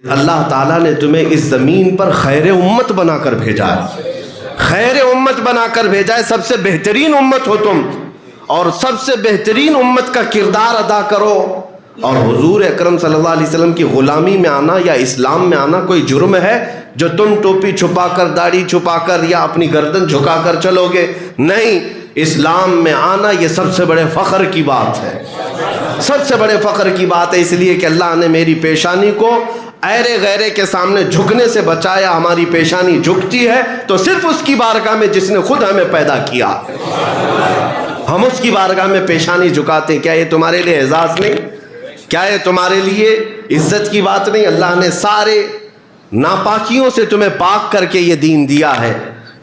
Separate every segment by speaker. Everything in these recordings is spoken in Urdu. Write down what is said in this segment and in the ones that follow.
Speaker 1: اللہ تعالیٰ نے تمہیں اس زمین پر خیر امت بنا کر بھیجا ہے، خیر امت بنا کر بھیجا ہے، سب سے بہترین امت ہو تم، اور سب سے بہترین امت کا کردار ادا کرو۔ اور حضور اکرم صلی اللہ علیہ وسلم کی غلامی میں آنا یا اسلام میں آنا کوئی جرم ہے جو تم ٹوپی چھپا کر، داڑھی چھپا کر یا اپنی گردن جھکا کر چلو گے؟ نہیں، اسلام میں آنا یہ سب سے بڑے فخر کی بات ہے، سب سے بڑے فخر کی بات ہے، اس لیے کہ اللہ نے میری پیشانی کو ایرے غیرے کے سامنے جھکنے سے بچایا۔ ہماری پیشانی جھکتی ہے تو صرف اس کی بارگاہ میں جس نے خود ہمیں پیدا کیا، ہم اس کی بارگاہ میں پیشانی جھکاتے ہیں۔ کیا یہ تمہارے لیے اعزاز نہیں؟ کیا یہ تمہارے لیے عزت کی بات نہیں؟ اللہ نے سارے ناپاکیوں سے تمہیں پاک کر کے یہ دین دیا ہے۔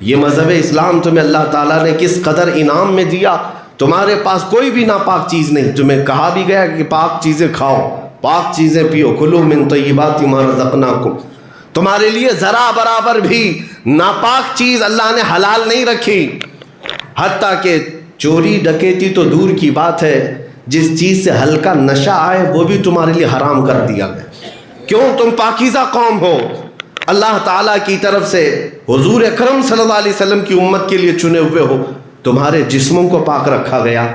Speaker 1: یہ مذہب اسلام تمہیں اللہ تعالیٰ نے کس قدر انعام میں دیا۔ تمہارے پاس کوئی بھی ناپاک چیز نہیں، تمہیں کہا بھی گیا کہ پاک چیزیں کھاؤ، پاک چیزیں پیو، کلوا من طیبات ما رزقناکم۔ تمہارے لیے ذرا برابر بھی ناپاک چیز اللہ نے حلال نہیں رکھی، حتیٰ کہ چوری ڈکیتی تو دور کی بات ہے، جس چیز سے ہلکا نشہ آئے وہ بھی تمہارے لیے حرام کر دیا گیا۔ کیوں؟ تم پاکیزہ قوم ہو، اللہ تعالیٰ کی طرف سے حضور اکرم صلی اللہ علیہ وسلم کی امت کے لیے چنے ہوئے ہو، تمہارے جسموں کو پاک رکھا گیا۔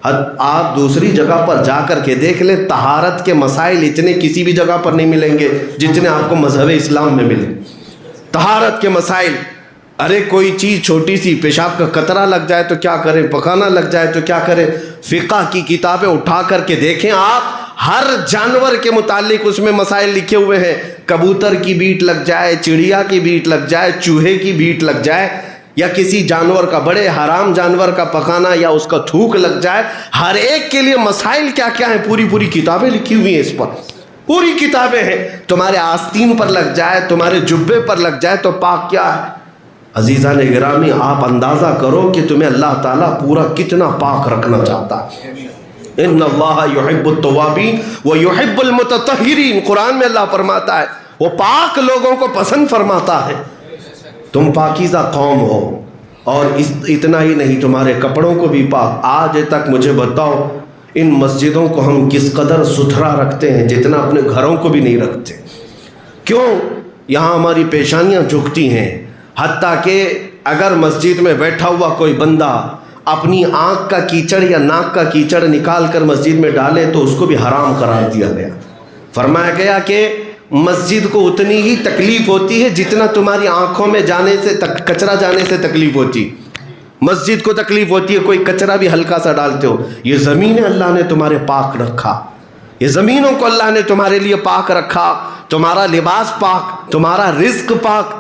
Speaker 1: آپ دوسری جگہ پر جا کر کے دیکھ لیں، طہارت کے مسائل اتنے کسی بھی جگہ پر نہیں ملیں گے جتنے آپ کو مذہب اسلام میں ملیں۔ طہارت کے مسائل، ارے کوئی چیز چھوٹی سی پیشاب کا قطرہ لگ جائے تو کیا کریں، پکانا لگ جائے تو کیا کریں، فقہ کی کتابیں اٹھا کر کے دیکھیں آپ، ہر جانور کے متعلق اس میں مسائل لکھے ہوئے ہیں۔ کبوتر کی بیٹ لگ جائے، چڑیا کی بیٹ لگ جائے، چوہے کی بیٹ لگ جائے، یا کسی جانور کا، بڑے حرام جانور کا پکانا یا اس کا تھوک لگ جائے، ہر ایک کے لیے مسائل کیا کیا ہیں، پوری کتابیں لکھی ہوئی ہیں، اس پر پوری کتابیں ہیں۔ تمہارے آستین پر لگ جائے، تمہارے جبے پر لگ جائے تو پاک کیا ہے۔ عزیزان گرامی، آپ اندازہ کرو کہ تمہیں اللہ تعالیٰ پورا کتنا پاک رکھنا چاہتا ہے۔ ان اللہ یحب التوابین ویحب المتطہرین، قرآن میں اللہ فرماتا ہے وہ پاک لوگوں کو پسند فرماتا ہے۔ تم پاکیزہ قوم ہو، اور اتنا ہی نہیں، تمہارے کپڑوں کو بھی پاک۔ آج تک مجھے بتاؤ ان مسجدوں کو ہم کس قدر ستھرا رکھتے ہیں، جتنا اپنے گھروں کو بھی نہیں رکھتے۔ کیوں؟ یہاں ہماری پیشانیاں جھکتی ہیں، حتیٰ کہ اگر مسجد میں بیٹھا ہوا کوئی بندہ اپنی آنکھ کا کیچڑ یا ناک کا کیچڑ نکال کر مسجد میں ڈالے تو اس کو بھی حرام قرار دیا گیا۔ فرمایا گیا کہ مسجد کو اتنی ہی تکلیف ہوتی ہے جتنا تمہاری آنکھوں میں جانے سے کچرا جانے سے تکلیف ہوتی، مسجد کو تکلیف ہوتی ہے، کوئی کچرا بھی ہلکا سا ڈالتے ہو۔ یہ زمینیں اللہ نے تمہارے پاک رکھا، یہ زمینوں کو اللہ نے تمہارے لیے پاک رکھا، تمہارا لباس پاک، تمہارا رزق پاک،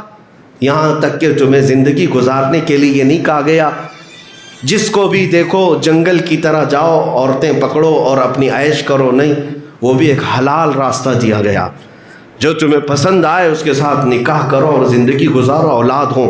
Speaker 1: یہاں تک کہ تمہیں زندگی گزارنے کے لیے یہ نہیں کہا گیا جس کو بھی دیکھو جنگل کی طرح جاؤ، عورتیں پکڑو اور اپنی عیش کرو، نہیں، وہ بھی ایک حلال راستہ دیا گیا۔ جو تمہیں پسند آئے اس کے ساتھ نکاح کرو اور زندگی گزارو، اولاد ہو،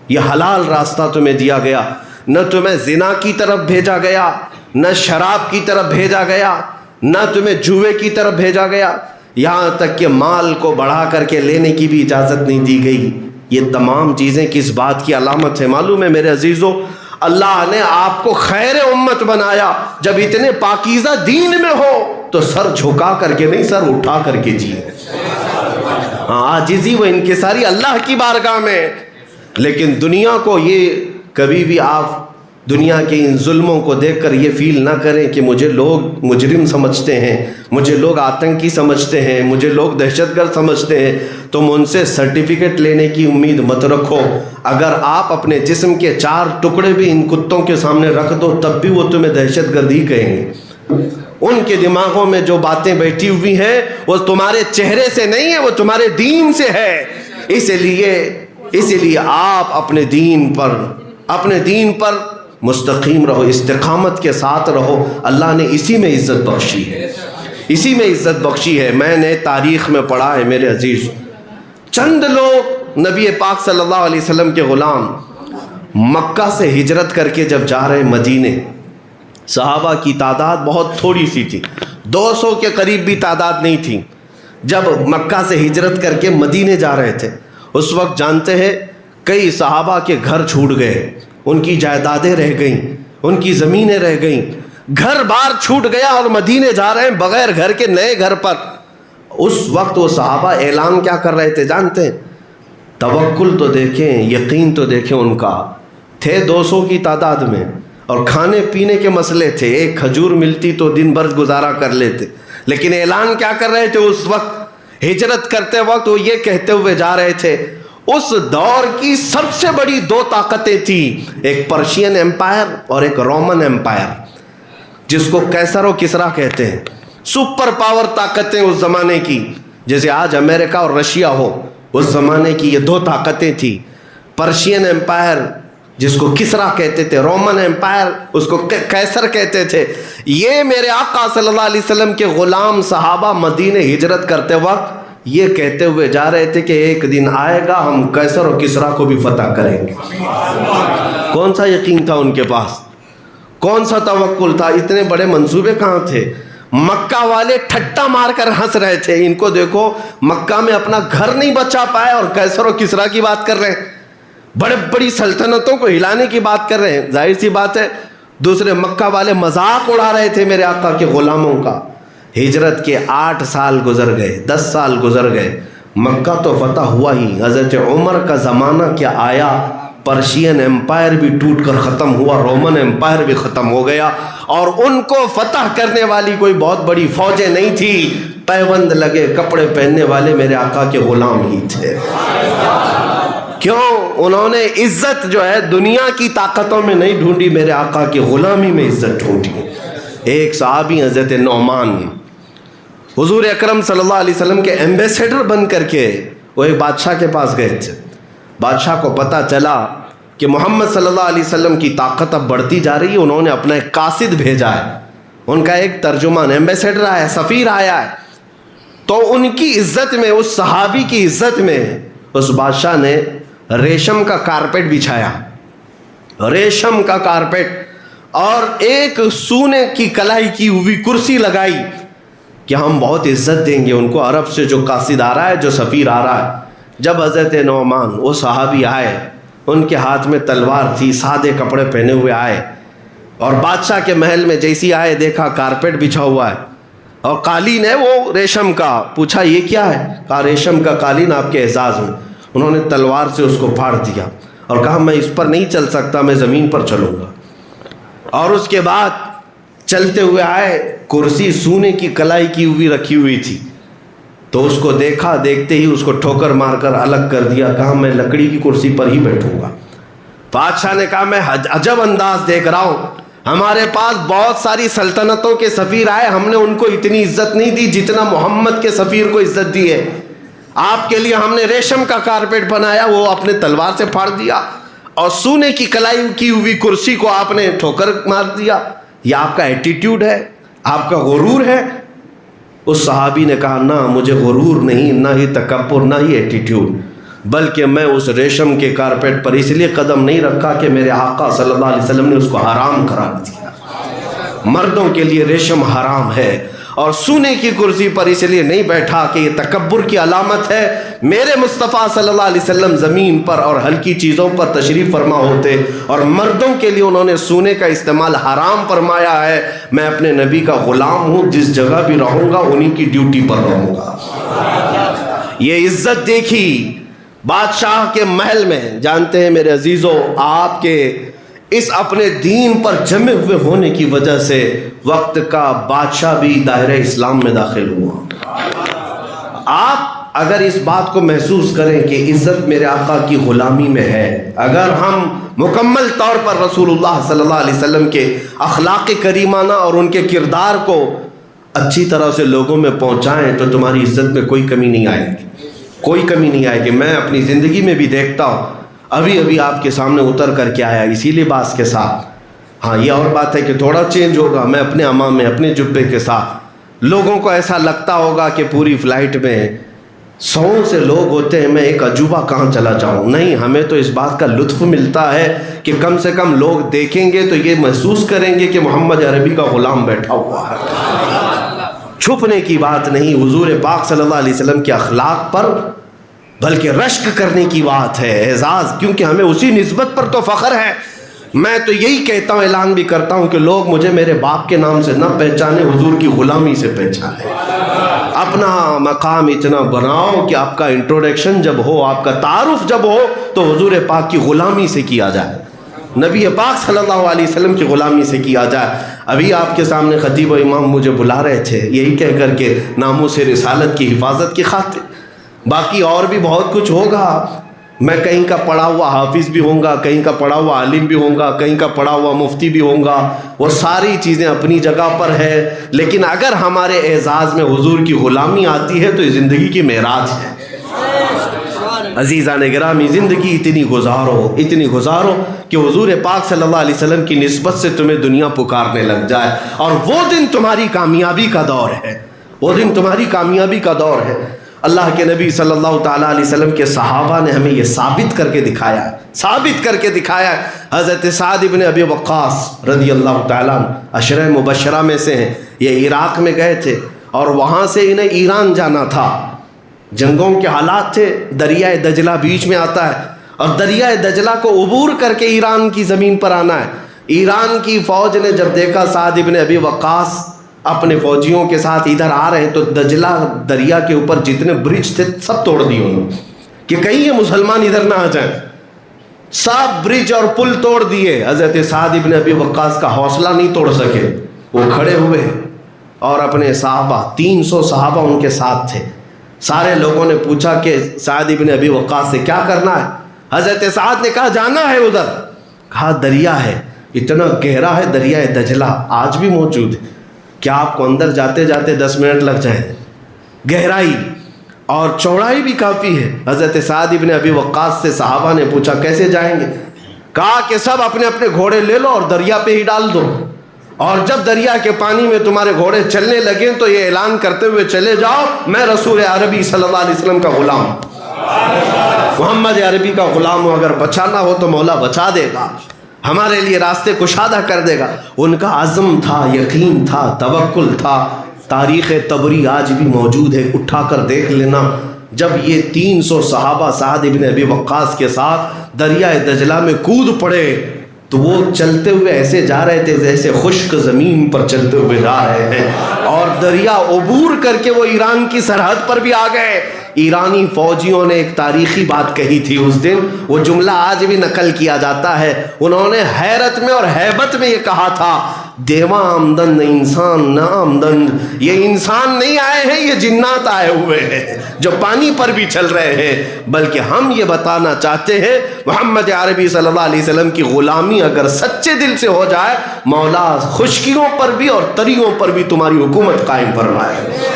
Speaker 1: یہ حلال راستہ تمہیں دیا گیا۔ نہ تمہیں زنا کی طرف بھیجا گیا، نہ شراب کی طرف بھیجا گیا، نہ تمہیں جوئے کی طرف بھیجا گیا، یہاں تک کہ مال کو بڑھا کر کے لینے کی بھی اجازت نہیں دی گئی۔ یہ تمام چیزیں کس بات کی علامت ہے معلوم ہے میرے عزیزو؟ اللہ نے آپ کو خیر امت بنایا۔ جب اتنے پاکیزہ دین میں ہو تو سر جھکا کر کے نہیں، سر اٹھا کر کے جیے، عاجزی و انکساری اللہ کی بارگاہ میں۔ لیکن دنیا کو یہ کبھی بھی آپ دنیا کے ان ظلموں کو دیکھ کر یہ فیل نہ کریں کہ مجھے لوگ مجرم سمجھتے ہیں، مجھے لوگ آتنکی سمجھتے ہیں، مجھے لوگ دہشت گرد سمجھتے ہیں۔ تم ان سے سرٹیفکیٹ لینے کی امید مت رکھو۔ اگر آپ اپنے جسم کے 4 ٹکڑے بھی ان کتوں کے سامنے رکھ دو تب بھی وہ تمہیں دہشت گرد ہی کہیں گے۔ ان کے دماغوں میں جو باتیں بیٹھی ہوئی ہیں وہ تمہارے چہرے سے نہیں ہے، وہ تمہارے دین سے ہے۔ اس لیے آپ اپنے دین پر مستقیم رہو، استقامت کے ساتھ رہو۔ اللہ نے اسی میں عزت بخشی ہے، اسی میں عزت بخشی ہے۔ میں نے تاریخ میں پڑھا ہے میرے عزیز، چند لوگ نبی پاک صلی اللہ علیہ وسلم کے غلام مکہ سے ہجرت کر کے جب جا رہے مدینے، صحابہ کی تعداد بہت تھوڑی سی تھی، 200 کے قریب بھی تعداد نہیں تھی۔ جب مکہ سے ہجرت کر کے مدینے جا رہے تھے اس وقت جانتے ہیں کئی صحابہ کے گھر چھوٹ گئے، ان کی جائیدادیں رہ گئیں، ان کی زمینیں رہ گئیں، گھر بار چھوٹ گیا اور مدینے جا رہے ہیں بغیر گھر کے نئے گھر پر۔ اس وقت وہ صحابہ اعلان کیا کر رہے تھے جانتے ہیں؟ توکل تو دیکھیں، یقین تو دیکھیں ان کا. تھے 200 کی تعداد میں اور کھانے پینے کے مسئلے تھے، ایک کھجور ملتی تو دن بھر گزارا کر لیتے. لیکن اعلان کیا کر رہے تھے اس وقت؟ ہجرت کرتے وقت وہ یہ کہتے ہوئے جا رہے تھے، اس دور کی سب سے بڑی 2 طاقتیں تھیں، ایک پرشین ایمپائر اور ایک رومن ایمپائر، جس کو کیسر و کسرا کہتے ہیں. سپر پاور طاقتیں اس زمانے کی، جیسے آج امریکہ اور رشیا ہو، اس زمانے کی یہ 2 طاقتیں تھیں. پرشین ایمپائر جس کو کسرا کہتے تھے، رومن ایمپائر اس کو کیسر کہتے تھے. یہ میرے آقا صلی اللہ علیہ وسلم کے غلام صحابہ مدینہ ہجرت کرتے وقت یہ کہتے ہوئے جا رہے تھے کہ ایک دن آئے گا ہم کیسر اور کسرا کو بھی فتح کریں گے. کون سا یقین تھا ان کے پاس؟ کون سا توکل تھا؟ اتنے بڑے منصوبے کہاں تھے؟ مکہ والے ٹھٹا مار کر ہنس رہے تھے. ان کو دیکھو مکہ میں اپنا گھر نہیں بچا پائے اور کیسر و کسرا کی بات کر رہے ہیں، بڑے بڑی سلطنتوں کو ہلانے کی بات کر رہے ہیں. ظاہر سی بات ہے دوسرے مکہ والے مذاق اڑا رہے تھے میرے آقا کے غلاموں کا. ہجرت کے 8 سال گزر گئے، 10 سال گزر گئے، مکہ تو فتح ہوا ہی. حضرت عمر کا زمانہ کیا آیا، پرشین ایمپائر بھی ٹوٹ کر ختم ہوا، رومن ایمپائر بھی ختم ہو گیا، اور ان کو فتح کرنے والی کوئی بہت بڑی فوجیں نہیں تھی. پیوند لگے کپڑے پہننے والے میرے آقا کے غلام ہی تھے. کیوں؟ انہوں نے عزت جو ہے دنیا کی طاقتوں میں نہیں ڈھونڈی، میرے آقا کی غلامی میں عزت ڈھونڈی. ایک صحابی حضرت نعمان حضور اکرم صلی اللہ علیہ وسلم کے ایمبیسیڈر بن کر کے وہ ایک بادشاہ کے پاس گئے تھے. بادشاہ کو پتہ چلا کہ محمد صلی اللہ علیہ وسلم کی طاقت اب بڑھتی جا رہی ہے. انہوں نے اپنا ایک قاصد بھیجا ہے، ان کا ایک ترجمان ایمبیسیڈر آیا ہے، سفیر آیا ہے. تو ان کی عزت میں، اس صحابی کی عزت میں اس بادشاہ نے ریشم کا کارپیٹ بچھایا، ریشم کا کارپیٹ، اور ایک سونے کی کلائی کی ہوئی کرسی لگائی کہ ہم بہت عزت دیں گے ان کو، عرب سے جو قاصد آ رہا ہے، جو سفیر آ رہا ہے. جب حضرت نعمان وہ صحابی آئے، ان کے ہاتھ میں تلوار تھی، سادے کپڑے پہنے ہوئے آئے، اور بادشاہ کے محل میں جیسی آئے دیکھا کارپیٹ بچھا ہوا ہے اور قالین ہے وہ ریشم کا. پوچھا یہ کیا ہے؟ کہا ریشم کا قالین آپ کے اعزاز میں. انہوں نے تلوار سے اس کو پھاڑ دیا اور کہا میں اس پر نہیں چل سکتا، میں زمین پر چلوں گا. اور اس کے بعد چلتے ہوئے آئے، کرسی سونے کی کلائی کی ہوئی رکھی ہوئی تھی، تو اس کو دیکھا، دیکھتے ہی اس کو ٹھوکر مار کر الگ کر دیا. کہا میں لکڑی کی کرسی پر ہی بیٹھوں گا. بادشاہ نے کہا میں عجب انداز دیکھ رہا ہوں، ہمارے پاس بہت ساری سلطنتوں کے سفیر آئے، ہم نے ان کو اتنی عزت نہیں دی جتنا محمد کے سفیر کو عزت دی ہے. آپ کے لیے ہم نے ریشم کا کارپیٹ بنایا، وہ اپنے تلوار سے پھاڑ دیا، اور سونے کی کلائی کی ہوئی کرسی کو آپ نے ٹھوکر مار دیا. یہ آپ کا ایٹیٹیوڈ ہے، آپ کا غرور ہے. اس صحابی نے کہا نہ، مجھے غرور نہیں، نہ ہی تکبر، نہ ہی ایٹیٹیوڈ، بلکہ میں اس ریشم کے کارپیٹ پر اس لیے قدم نہیں رکھا کہ میرے آقا صلی اللہ علیہ وسلم نے اس کو حرام قرار دیا. مردوں کے لیے ریشم حرام ہے، اور سونے کی کرسی پر اس لیے نہیں بیٹھا کہ یہ تکبر کی علامت ہے. میرے مصطفیٰ صلی اللہ علیہ وسلم زمین پر اور ہلکی چیزوں پر تشریف فرما ہوتے، اور مردوں کے لیے انہوں نے سونے کا استعمال حرام فرمایا ہے. میں اپنے نبی کا غلام ہوں، جس جگہ بھی رہوں گا انہی کی ڈیوٹی پر رہوں گا. یہ عزت دیکھی بادشاہ کے محل میں. جانتے ہیں میرے عزیزو، آپ کے اس اپنے دین پر جمے ہوئے ہونے کی وجہ سے وقت کا بادشاہ بھی دائرہ اسلام میں داخل ہوا. آپ اگر اس بات کو محسوس کریں کہ عزت میرے آقا کی غلامی میں ہے، اگر ہم مکمل طور پر رسول اللہ صلی اللہ علیہ وسلم کے اخلاق کریمانہ اور ان کے کردار کو اچھی طرح سے لوگوں میں پہنچائیں، تو تمہاری عزت میں کوئی کمی نہیں آئے گی، کوئی کمی نہیں آئے گی. میں اپنی زندگی میں بھی دیکھتا ہوں، ابھی آپ کے سامنے اتر کر کے آیا اسی لباس کے ساتھ. ہاں یہ اور بات ہے کہ تھوڑا چینج ہوگا، میں اپنے امام میں اپنے جبے کے ساتھ. لوگوں کو ایسا لگتا ہوگا کہ پوری فلائٹ میں 100 سے لوگ ہوتے ہیں، میں ایک عجوبہ کہاں چلا جاؤں. نہیں، ہمیں تو اس بات کا لطف ملتا ہے کہ کم سے کم لوگ دیکھیں گے تو یہ محسوس کریں گے کہ محمد عربی کا غلام بیٹھا ہوا ہے. چھپنے کی بات نہیں، حضور پاک صلی اللہ علیہ وسلم کے اخلاق پر بلکہ رشک کرنے کی بات ہے، اعزاز، کیونکہ ہمیں اسی نسبت پر تو فخر ہے میں تو یہی کہتا ہوں، اعلان بھی کرتا ہوں کہ لوگ مجھے میرے باپ کے نام سے نہ پہچانے، حضور کی غلامی سے پہچانے۔ اپنا مقام اتنا بناؤ کہ آپ کا انٹروڈکشن جب ہو، آپ کا تعارف جب ہو تو حضور پاک کی غلامی سے کیا جائے، نبی پاک صلی اللہ علیہ وسلم کی غلامی سے کیا جائے۔ ابھی آپ کے سامنے خطیب و امام مجھے بلا رہے تھے یہی کہہ کر کے ناموس رسالت کی حفاظت کی خاطر، باقی اور بھی بہت کچھ ہوگا، میں کہیں کا پڑھا ہوا حافظ بھی ہوں گا، کہیں کا پڑھا ہوا عالم بھی ہوں گا، کہیں کا پڑھا ہوا مفتی بھی ہوں گا، وہ ساری چیزیں اپنی جگہ پر ہے، لیکن اگر ہمارے اعزاز میں حضور کی غلامی آتی ہے تو یہ زندگی کی معراج ہے۔ عزیزان گرامی، زندگی اتنی گزارو کہ حضور پاک صلی اللہ علیہ وسلم کی نسبت سے تمہیں دنیا پکارنے لگ جائے، اور وہ دن تمہاری کامیابی کا دور ہے، وہ دن تمہاری کامیابی کا دور ہے۔ اللہ کے نبی صلی اللہ تعالیٰ علیہ وسلم کے صحابہ نے ہمیں یہ ثابت کر کے دکھایا ہے۔ حضرت سعد ابن ابی وقاص رضی اللہ تعالیٰ عنہ عشرہ مبشرہ میں سے ہیں، یہ عراق میں گئے تھے اور وہاں سے انہیں ایران جانا تھا، جنگوں کے حالات تھے، دریائے دجلہ بیچ میں آتا ہے اور دریائے دجلہ کو عبور کر کے ایران کی زمین پر آنا ہے۔ ایران کی فوج نے جب دیکھا سعد ابن ابی وقاص اپنے فوجیوں کے ساتھ ادھر آ رہے ہیں تو دجلہ دریا کے اوپر جتنے برج تھے سب توڑ دیے انہوں نے کہ کہیں یہ مسلمان ادھر نہ آ جائیں، سب برج اور پل توڑ دیے۔ حضرت سعد ابن ابی وقاص کا حوصلہ نہیں توڑ سکے، وہ کھڑے ہوئے اور اپنے صحابہ 300 صحابہ ان کے ساتھ تھے، سارے لوگوں نے پوچھا کہ سعد ابن ابی وقاص سے کیا کرنا ہے؟ حضرت سعد نے کہا جانا ہے ادھر، کہا دریا ہے، اتنا گہرا ہے دریائے دجلہ، آج بھی موجود ہے، کیا آپ کو اندر جاتے جاتے 10 منٹ لگ جائیں؟ گہرائی اور چوڑائی بھی کافی ہے۔ حضرت سعد ابن ابی وقاص سے صحابہ نے پوچھا کیسے جائیں گے؟ کہا کہ سب اپنے اپنے گھوڑے لے لو اور دریا پہ ہی ڈال دو، اور جب دریا کے پانی میں تمہارے گھوڑے چلنے لگیں تو یہ اعلان کرتے ہوئے چلے جاؤ میں رسول عربی صلی اللہ علیہ وسلم کا غلام ہوں، محمد عربی کا غلام ہوں، اگر بچانا ہو تو مولا بچا دے گا، ہمارے لیے راستے کشادہ کر دے گا۔ ان کا عزم تھا، یقین تھا، توکل تھا۔ تاریخ طبری آج بھی موجود ہے، اٹھا کر دیکھ لینا، جب یہ 300 صحابہ سعد ابن ابی وقاص کے ساتھ دریائے دجلہ میں کود پڑے تو وہ چلتے ہوئے ایسے جا رہے تھے جیسے خشک زمین پر چلتے ہوئے جا رہے ہیں، اور دریا عبور کر کے وہ ایران کی سرحد پر بھی آ گئے۔ ایرانی فوجیوں نے ایک تاریخی بات کہی تھی اس دن، وہ جملہ آج بھی نقل کیا جاتا ہے، انہوں نے حیرت میں اور ہیبت میں یہ کہا تھا دیواں آمدن انسان نہ آمدن، یہ انسان نہیں آئے ہیں، یہ جنات آئے ہوئے ہیں جو پانی پر بھی چل رہے ہیں، بلکہ ہم یہ بتانا چاہتے ہیں محمد عربی صلی اللہ علیہ وسلم کی غلامی اگر سچے دل سے ہو جائے مولا خشکیوں پر بھی اور تریوں پر بھی تمہاری حکومت قائم فرمائے۔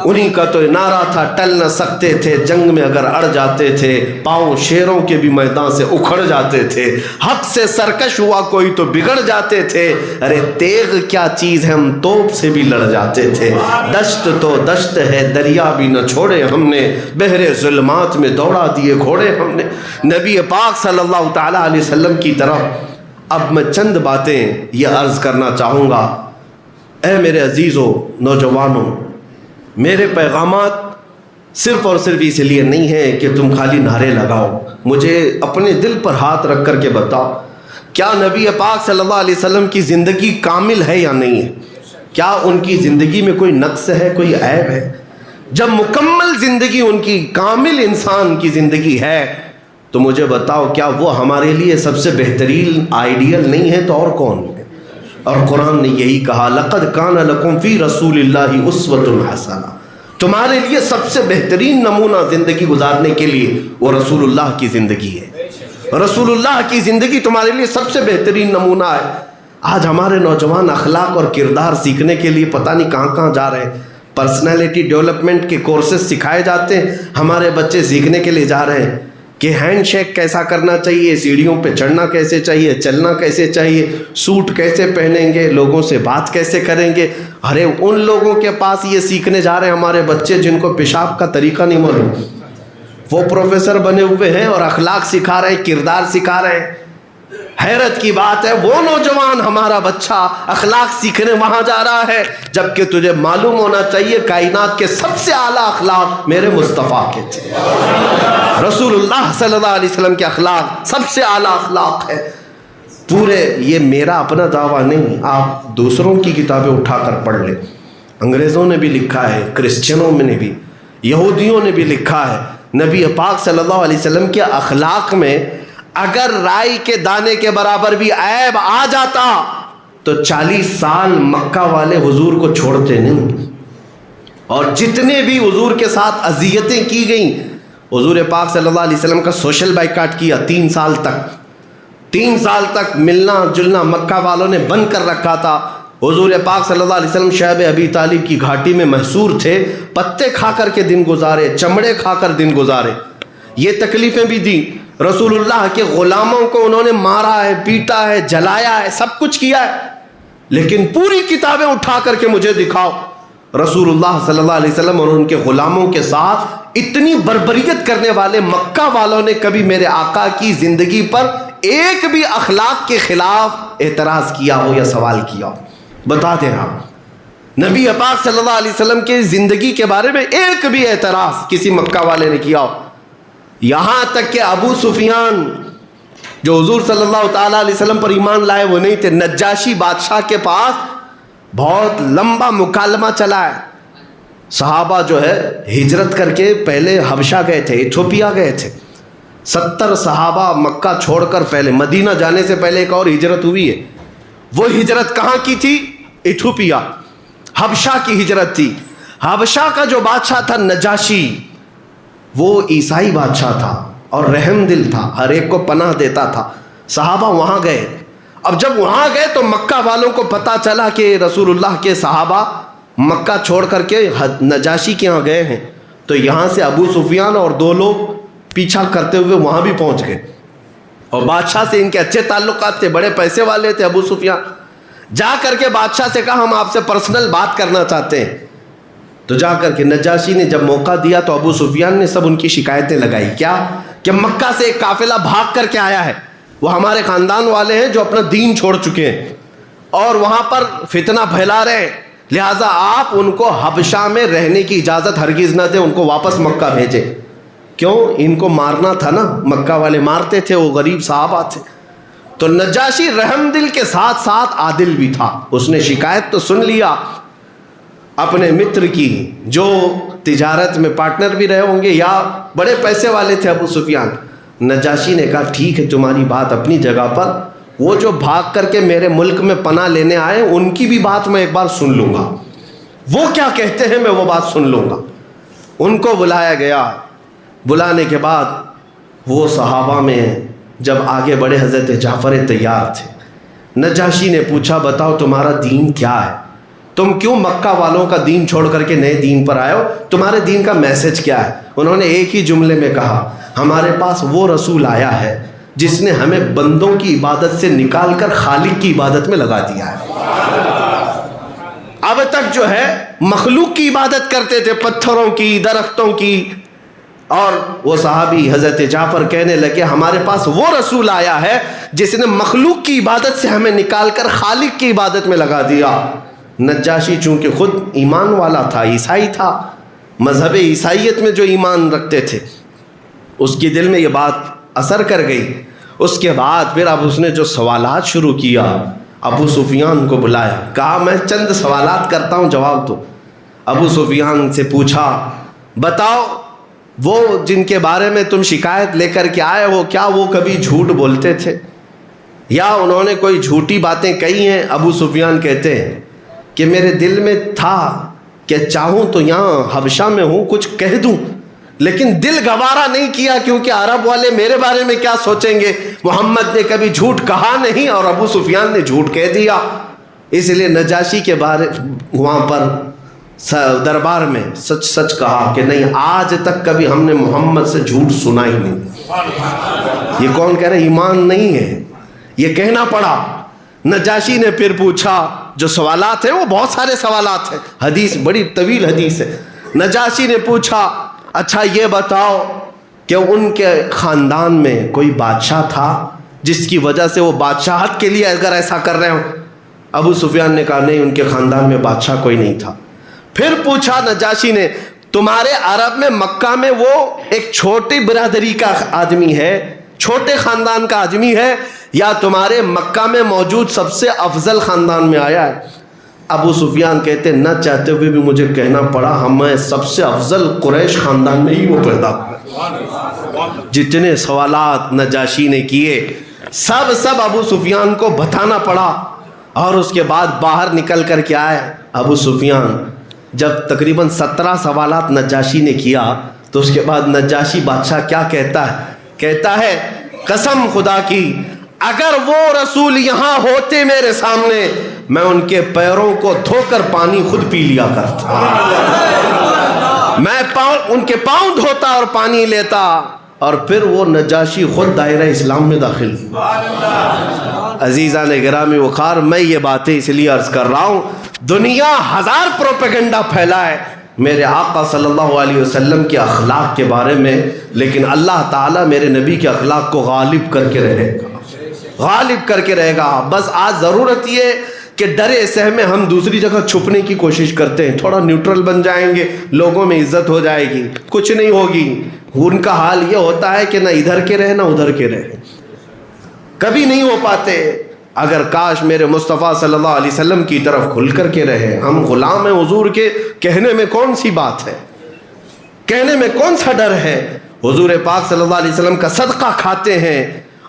Speaker 1: انہی کا تو نعرہ تھا ٹل نہ سکتے تھے، جنگ میں اگر اڑ جاتے تھے پاؤں شیروں کے بھی میدان سے اکھڑ جاتے تھے، حق سے سرکش ہوا کوئی تو بگڑ جاتے تھے، ارے تیغ کیا چیز ہے ہم توپ سے بھی لڑ جاتے تھے، دشت تو دشت ہے دریا بھی نہ چھوڑے ہم نے، بحر ظلمات میں دوڑا دیے گھوڑے ہم نے۔ نبی پاک صلی اللہ تعالیٰ علیہ وسلم کی طرف اب میں چند باتیں یہ عرض کرنا چاہوں گا۔ اے میرے عزیزو نوجوانوں، میرے پیغامات صرف اور صرف اس لیے نہیں ہیں کہ تم خالی نعرے لگاؤ، مجھے اپنے دل پر ہاتھ رکھ کر کے بتاؤ کیا نبی پاک صلی اللہ علیہ وسلم کی زندگی کامل ہے یا نہیں ہے؟ کیا ان کی زندگی میں کوئی نقص ہے، کوئی عیب ہے؟ جب مکمل زندگی ان کی کامل انسان کی زندگی ہے تو مجھے بتاؤ کیا وہ ہمارے لیے سب سے بہترین آئیڈیل نہیں ہے تو اور کون ہے؟ اور قرآن نے یہی کہا لَقَدْ كَانَ لَكُمْ فِي رَسُولِ اللَّهِ أُسْوَةٌ حَسَنَةٌ، تمہارے لیے سب سے بہترین نمونہ زندگی گزارنے کے لیے وہ رسول اللہ کی زندگی ہے، رسول اللہ کی زندگی تمہارے لیے سب سے بہترین نمونہ ہے۔ آج ہمارے نوجوان اخلاق اور کردار سیکھنے کے لیے پتہ نہیں کہاں کہاں جا رہے ہیں، پرسنالٹی ڈیولپمنٹ کے کورسز سکھائے جاتے ہیں، ہمارے بچے سیکھنے کے لیے جا رہے ہیں کہ ہینڈ شیک کیسا کرنا چاہیے، سیڑھیوں پہ چڑھنا کیسے چاہیے، چلنا کیسے چاہیے، سوٹ کیسے پہنیں گے، لوگوں سے بات کیسے کریں گے۔ ارے ان لوگوں کے پاس یہ سیکھنے جا رہے ہیں ہمارے بچے جن کو پیشاب کا طریقہ نہیں معلوم، وہ پروفیسر بنے ہوئے ہیں اور اخلاق سکھا رہے ہیں، کردار سکھا رہے ہیں۔ حیرت کی بات ہے وہ نوجوان ہمارا بچہ اخلاق سیکھنے وہاں جا رہا ہے، جبکہ تجھے معلوم ہونا چاہیے کائنات کے سب سے اعلیٰ اخلاق میرے مصطفیٰ کے تھے، رسول اللہ صلی اللہ علیہ وسلم کے اخلاق سب سے اعلیٰ اخلاق ہے۔ پورے، یہ میرا اپنا دعویٰ نہیں، آپ دوسروں کی کتابیں اٹھا کر پڑھ لیں، انگریزوں نے بھی لکھا ہے، کرسچنوں نے بھی، یہودیوں نے بھی لکھا ہے، نبی پاک صلی اللہ علیہ وسلم کے اخلاق میں اگر رائی کے دانے کے برابر بھی عیب آ جاتا تو 40 سال مکہ والے حضور کو چھوڑتے نہیں، اور جتنے بھی حضور کے ساتھ اذیتیں کی گئیں، حضور پاک صلی اللہ علیہ وسلم کا سوشل بائیکاٹ کیا 3 سال تک ملنا جلنا مکہ والوں نے بند کر رکھا تھا۔ حضور پاک صلی اللہ علیہ وسلم شعب ابی طالب کی گھاٹی میں محصور تھے، پتے کھا کر کے دن گزارے، چمڑے کھا کر دن گزارے، یہ تکلیفیں بھی دی۔ رسول اللہ کے غلاموں کو انہوں نے مارا ہے، پیٹا ہے، جلایا ہے، سب کچھ کیا ہے، لیکن پوری کتابیں اٹھا کر کے مجھے دکھاؤ رسول اللہ صلی اللہ علیہ وسلم اور ان کے غلاموں کے ساتھ اتنی بربریت کرنے والے مکہ والوں نے کبھی میرے آقا کی زندگی پر ایک بھی اخلاق کے خلاف اعتراض کیا ہو یا سوال کیا ہو؟ بتا دیں آپ، نبی پاک صلی اللہ علیہ وسلم کی زندگی کے بارے میں ایک بھی اعتراض کسی مکہ والے نے کیا ہو؟ یہاں تک کہ ابو سفیان جو حضور صلی اللہ تعالیٰ علیہ وسلم پر ایمان لائے وہ نہیں تھے، نجاشی بادشاہ کے پاس بہت لمبا مکالمہ چلا ہے، صحابہ جو ہے ہجرت کر کے پہلے حبشہ گئے تھے، ایتھوپیا گئے تھے، 70 صحابہ مکہ چھوڑ کر پہلے مدینہ جانے سے پہلے ایک اور ہجرت ہوئی ہے، وہ ہجرت کہاں کی تھی؟ ایتھوپیا، حبشہ کی ہجرت تھی۔ حبشہ کا جو بادشاہ تھا نجاشی، وہ عیسائی بادشاہ تھا اور رحم دل تھا، ہر ایک کو پناہ دیتا تھا۔ صحابہ وہاں گئے، اب جب وہاں گئے تو مکہ والوں کو پتہ چلا کہ رسول اللہ کے صحابہ مکہ چھوڑ کر کے نجاشی کے یہاں گئے ہیں، تو یہاں سے ابو سفیان اور 2 لوگ پیچھا کرتے ہوئے وہاں بھی پہنچ گئے، اور بادشاہ سے ان کے اچھے تعلقات تھے، بڑے پیسے والے تھے ابو سفیان۔ جا کر کے بادشاہ سے کہا ہم آپ سے پرسنل بات کرنا چاہتے ہیں، تو جا کر کے نجاشی نے جب موقع دیا تو ابو سفیان نے سب ان کی شکایتیں لگائی، کیا کہ مکہ سے ایک قافلہ بھاگ کر کے آیا ہے، وہ ہمارے خاندان والے ہیں جو اپنا دین چھوڑ چکے ہیں اور وہاں پر فتنہ پھیلا رہے ہیں، لہٰذا آپ ان کو حبشہ میں رہنے کی اجازت ہرگز نہ دیں، ان کو واپس مکہ بھیجیں۔ کیوں؟ ان کو مارنا تھا نا، مکہ والے مارتے تھے، وہ غریب صحابہ تھے۔ تو نجاشی رحم دل کے ساتھ ساتھ عادل بھی تھا، اس نے شکایت تو سن لیا اپنے متر کی جو تجارت میں پارٹنر بھی رہے ہوں گے یا بڑے پیسے والے تھے ابو سفیان۔ نجاشی نے کہا ٹھیک ہے تمہاری بات اپنی جگہ پر، وہ جو بھاگ کر کے میرے ملک میں پناہ لینے آئے ان کی بھی بات میں ایک بار سن لوں گا، وہ کیا کہتے ہیں میں وہ بات سن لوں گا۔ ان کو بلایا گیا، بلانے کے بعد وہ صحابہ میں جب آگے بڑے حضرت جعفر تیار تھے، نجاشی نے پوچھا بتاؤ تمہارا دین کیا ہے، تم کیوں مکہ والوں کا دین چھوڑ کر کے نئے دین پر آئے ہو، تمہارے دین کا میسج کیا ہے؟ انہوں نے ایک ہی جملے میں کہا ہمارے پاس وہ رسول آیا ہے جس نے ہمیں بندوں کی عبادت سے نکال کر خالق کی عبادت میں لگا دیا ہے۔ اب تک جو ہے مخلوق کی عبادت کرتے تھے، پتھروں کی، درختوں کی، اور وہ صحابی حضرت جعفر کہنے لگے ہمارے پاس وہ رسول آیا ہے جس نے مخلوق کی عبادت سے ہمیں نکال کر خالق کی عبادت میں لگا دیا۔ نجاشی چونکہ خود ایمان والا تھا، عیسائی تھا، مذہب عیسائیت میں جو ایمان رکھتے تھے، اس کی دل میں یہ بات اثر کر گئی۔ اس کے بعد پھر اب اس نے جو سوالات شروع کیا، ابو سفیان کو بلایا، کہا میں چند سوالات کرتا ہوں جواب دو۔ ابو سفیان سے پوچھا بتاؤ وہ جن کے بارے میں تم شکایت لے کر کے آئے ہو کیا وہ کبھی جھوٹ بولتے تھے یا انہوں نے کوئی جھوٹی باتیں کہی ہیں؟ ابو سفیان کہتے ہیں کہ میرے دل میں تھا کہ چاہوں تو یہاں حبشہ میں ہوں کچھ کہہ دوں، لیکن دل گوارا نہیں کیا کیونکہ عرب والے میرے بارے میں کیا سوچیں گے، محمد نے کبھی جھوٹ کہا نہیں اور ابو سفیان نے جھوٹ کہہ دیا۔ اس لیے نجاشی کے بارے وہاں پر دربار میں سچ سچ کہا کہ نہیں آج تک کبھی ہم نے محمد سے جھوٹ سنا ہی نہیں۔ یہ کون کہہ رہے ایمان نہیں ہے، یہ کہنا پڑا۔ نجاشی نے پھر پوچھا، جو سوالات ہیں وہ بہت سارے سوالات ہیں، حدیث بڑی طویل حدیث ہے۔ نجاشی نے پوچھا اچھا یہ بتاؤ کہ ان کے خاندان میں کوئی بادشاہ تھا جس کی وجہ سے وہ بادشاہت کے لیے اگر ایسا کر رہے ہوں؟ ابو سفیان نے کہا نہیں ان کے خاندان میں بادشاہ کوئی نہیں تھا۔ پھر پوچھا نجاشی نے تمہارے عرب میں مکہ میں وہ ایک چھوٹی برادری کا آدمی ہے، چھوٹے خاندان کا آدمی ہے یا تمہارے مکہ میں موجود سب سے افضل خاندان میں آیا ہے؟ ابو سفیان کہتے نہ چاہتے ہوئے بھی مجھے کہنا پڑا ہمیں سب سے افضل قریش خاندان میں ہی وہ پیدا ہوئے۔ جتنے سوالات نجاشی نے کیے سب ابو سفیان کو بتانا پڑا، اور اس کے بعد باہر نکل کر کے آئے ابو سفیان۔ جب تقریباً 17 سوالات نجاشی نے کیا تو اس کے بعد نجاشی بادشاہ کیا کہتا ہے قسم خدا کی اگر وہ رسول یہاں ہوتے میرے سامنے میں ان کے پیروں کو دھو کر پانی خود پی لیا کرتا، میں ان کے پاؤں دھوتا اور پانی لیتا، اور پھر وہ نجاشی خود دائرہ اسلام میں داخل۔ عزیزان گرامی وقار، میں یہ باتیں اس لیے عرض کر رہا ہوں، دنیا ہزار پروپیگنڈا پھیلائے میرے آقا صلی اللہ علیہ وسلم کے اخلاق کے بارے میں، لیکن اللہ تعالیٰ میرے نبی کے اخلاق کو غالب کر کے رہے گا۔ بس آج ضرورت یہ کہ ڈرے سہمے ہم دوسری جگہ چھپنے کی کوشش کرتے ہیں، تھوڑا نیوٹرل بن جائیں گے، لوگوں میں عزت ہو جائے گی، کچھ نہیں ہوگی۔ ان کا حال یہ ہوتا ہے کہ نہ ادھر کے رہے نہ ادھر کے رہے، کبھی نہیں ہو پاتے۔ اگر کاش میرے مصطفیٰ صلی اللہ علیہ وسلم کی طرف کھل کر کے رہے، ہم غلام ہیں حضور کے، کہنے میں کون سی بات ہے، کہنے میں کون سا ڈر ہے؟ حضور پاک صلی اللہ علیہ وسلم کا صدقہ کھاتے ہیں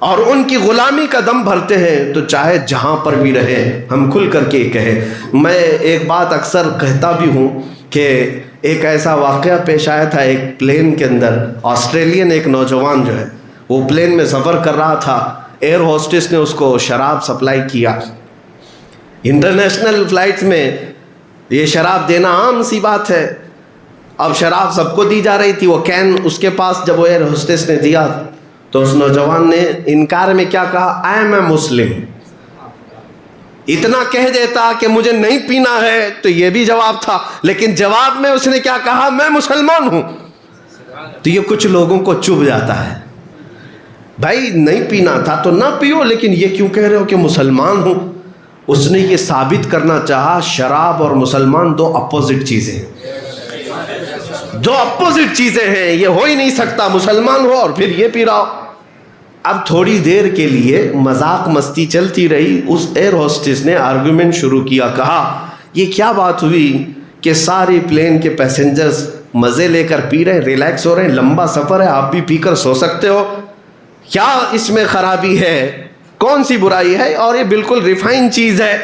Speaker 1: اور ان کی غلامی کا دم بھرتے ہیں، تو چاہے جہاں پر بھی رہے ہم کھل کر کے کہیں۔ میں ایک بات اکثر کہتا بھی ہوں کہ ایک ایسا واقعہ پیش آیا تھا ایک پلین کے اندر، آسٹریلین ایک نوجوان جو ہے وہ پلین میں سفر کر رہا تھا، ایئر ہوسٹس نے اس کو شراب سپلائی کیا۔ انٹرنیشنل فلائٹس میں یہ شراب دینا عام سی بات ہے، اب شراب سب کو دی جا رہی تھی، وہ کین اس کے پاس جب وہ ایئر ہوسٹس نے دیا تو اس نوجوان نے انکار میں کیا کہا، آئی ایم اے مسلم۔ اتنا کہہ دیتا کہ مجھے نہیں پینا ہے تو یہ بھی جواب تھا، لیکن جواب میں اس نے کیا کہا، میں مسلمان ہوں۔ تو یہ کچھ لوگوں کو چبھ جاتا ہے، بھائی نہیں پینا تھا تو نہ پیو، لیکن یہ کیوں کہہ رہے ہو کہ مسلمان ہوں؟ اس نے یہ ثابت کرنا چاہا شراب اور مسلمان دو اپوزٹ چیزیں ہیں، دو اپوزٹ چیزیں ہیں، یہ ہو ہی نہیں سکتا، مسلمان ہو اور پھر یہ پی رہا ہو۔ اب تھوڑی دیر کے لیے مذاق مستی چلتی رہی، اس ایئر ہوسٹس نے آرگومنٹ شروع کیا، کہا یہ کیا بات ہوئی کہ ساری پلین کے پیسنجرز مزے لے کر پی رہے ہیں، ریلیکس ہو رہے ہیں، لمبا سفر ہے، آپ بھی پی کر سو سکتے ہو، کیا اس میں خرابی ہے، کون سی برائی ہے، اور یہ بالکل ریفائن چیز ہے۔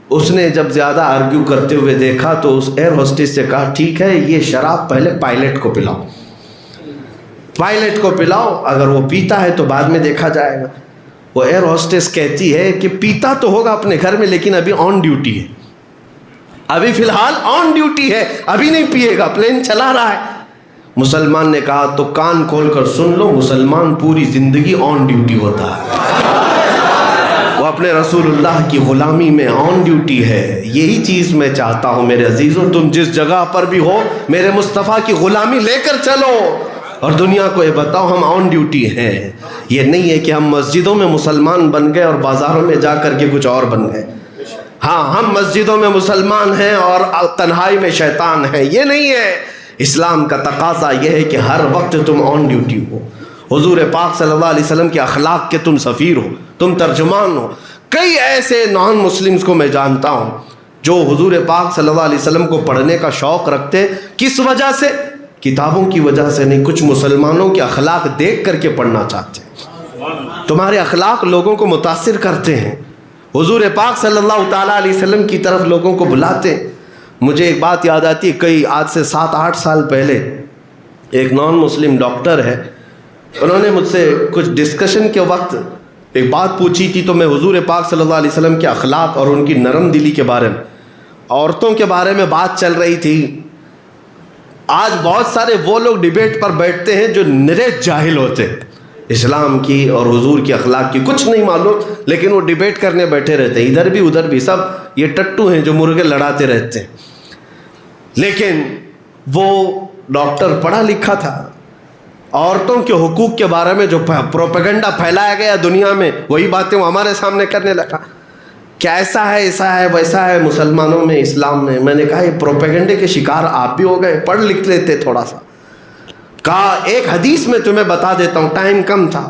Speaker 1: اس نے جب زیادہ آرگیو کرتے ہوئے دیکھا تو اس ایئر ہوسٹس سے کہا ٹھیک ہے یہ شراب پہلے پائلٹ کو پلاؤ، پائلٹ کو پلاؤ، اگر وہ پیتا ہے تو بعد میں دیکھا جائے گا۔ وہ ایئر ہوسٹس کہتی ہے کہ پیتا تو ہوگا اپنے گھر میں لیکن ابھی آن ڈیوٹی ہے، ابھی فی الحال آن ڈیوٹی ہے، ابھی نہیں پیے گا، پلین چلا رہا ہے۔ مسلمان نے کہا تو کان کھول کر سن لو، مسلمان پوری زندگی آن ڈیوٹی ہوتا ہے، وہ اپنے رسول اللہ کی غلامی میں آن ڈیوٹی ہے۔ یہی چیز میں چاہتا ہوں میرے عزیزوں، تم جس جگہ پر بھی ہو میرے مصطفیٰ کی غلامی لے کر چلو اور دنیا کو یہ بتاؤ ہم آن ڈیوٹی ہیں۔ یہ نہیں ہے کہ ہم مسجدوں میں مسلمان بن گئے اور بازاروں میں جا کر کے کچھ اور بن گئے۔ ہاں ہم مسجدوں میں مسلمان ہیں اور تنہائی میں شیطان ہیں، یہ نہیں ہے۔ اسلام کا تقاضا یہ ہے کہ ہر وقت تم آن ڈیوٹی ہو، حضور پاک صلی اللہ علیہ وسلم کے اخلاق کے تم سفیر ہو، تم ترجمان ہو۔ کئی ایسے نان مسلمز کو میں جانتا ہوں جو حضور پاک صلی اللہ علیہ وسلم کو پڑھنے کا شوق رکھتے، کس وجہ سے؟ کتابوں کی وجہ سے نہیں، کچھ مسلمانوں کے اخلاق دیکھ کر کے پڑھنا چاہتے ہیں۔ تمہارے اخلاق لوگوں کو متاثر کرتے ہیں، حضور پاک صلی اللہ تعالیٰ علیہ وسلم کی طرف لوگوں کو بلاتے ہیں۔ مجھے ایک بات یاد آتی ہے، آج سے 7-8 سال پہلے ایک نان مسلم ڈاکٹر ہے، انہوں نے مجھ سے کچھ ڈسکشن کے وقت ایک بات پوچھی تھی، تو میں حضور پاک صلی اللہ علیہ وسلم کے اخلاق اور ان کی نرم دلی کے بارے میں، عورتوں کے بارے میں بات چل رہی تھی۔ آج بہت سارے وہ لوگ ڈیبیٹ پر بیٹھتے ہیں جو نرے جاہل ہوتے ہیں، اسلام کی اور حضور کی اخلاق کی کچھ نہیں معلوم، لیکن وہ ڈیبیٹ کرنے بیٹھے رہتے ہیں، ادھر بھی ادھر بھی، سب یہ ٹٹو ہیں جو مرغے لڑاتے رہتے ہیں۔ لیکن وہ ڈاکٹر پڑھا لکھا تھا، عورتوں کے حقوق کے بارے میں جو پروپیگنڈا پھیلایا گیا دنیا میں وہی باتیں وہ ہمارے سامنے کرنے لگا، کیا ایسا ہے ایسا ہے ویسا ہے مسلمانوں میں اسلام میں۔ میں نے کہا یہ پروپیگنڈے کے شکار آپ بھی ہو گئے، پڑھ لکھ لیتے تھوڑا سا۔ کہا ایک حدیث میں تمہیں بتا دیتا ہوں، ٹائم کم تھا،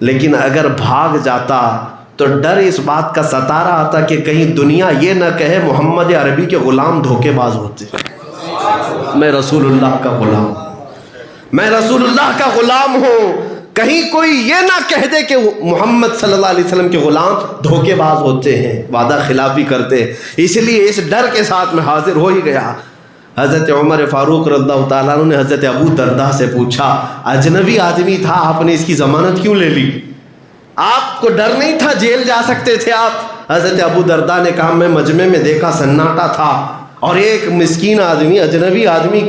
Speaker 1: لیکن اگر بھاگ جاتا تو ڈر اس بات کا ستا رہا تھا کہ کہیں دنیا یہ نہ کہے محمد عربی کے غلام دھوکے باز ہوتے. میں رسول اللہ کا غلام، میں رسول اللہ کا غلام ہوں، کہیں کوئی یہ نہ کہہ دے کہ محمد صلی اللہ علیہ وسلم کے غلام دھوکے باز ہوتے ہیں، وعدہ خلافی کرتے ہیں. اس لیے اس ڈر کے ساتھ میں حاضر ہو ہی گیا. حضرت عمر فاروق رضی اللہ تعالیٰ عنہ نے حضرت ابو درداء سے پوچھا، اجنبی آدمی تھا، آپ نے اس کی ضمانت کیوں لے لی؟ آپ کو ڈر نہیں تھا جیل جا سکتے تھے آپ؟ حضرت ابو درداء نے کہا میں مجمع میں دیکھا سناٹا تھا اور ایک مسکین آدمی، اجنبی آدمی،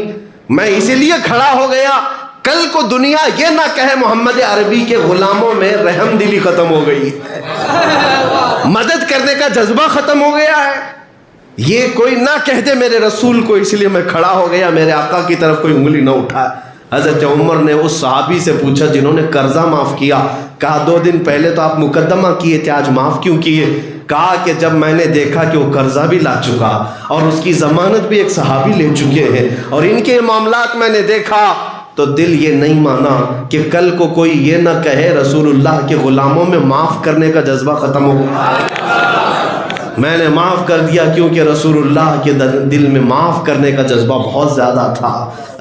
Speaker 1: میں اسی لیے کھڑا ہو گیا، کل کو دنیا یہ نہ کہے محمد عربی کے غلاموں میں رحم دلی ختم ہو گئی ہے، مدد کرنے کا جذبہ ختم ہو گیا ہے، یہ کوئی نہ کہہ دے میرے رسول کو، اس لیے میں کھڑا ہو گیا، میرے آقا کی طرف کوئی انگلی نہ اٹھا. حضرت عمر نے اس صحابی سے پوچھا جنہوں نے قرضہ معاف کیا، کہا 2 دن پہلے تو آپ مقدمہ کیے تھے، آج معاف کیوں کیے؟ کہا کہ جب میں نے دیکھا کہ وہ قرضہ بھی لا چکا اور اس کی ضمانت بھی ایک صحابی لے چکے ہیں اور ان کے معاملات میں نے دیکھا تو دل یہ نہیں مانا کہ کل کو کوئی یہ نہ کہے رسول اللہ کے غلاموں میں معاف کرنے کا جذبہ ختم ہو گیا. میں نے معاف کر دیا کیونکہ رسول اللہ کے دل میں معاف کرنے کا جذبہ بہت زیادہ تھا.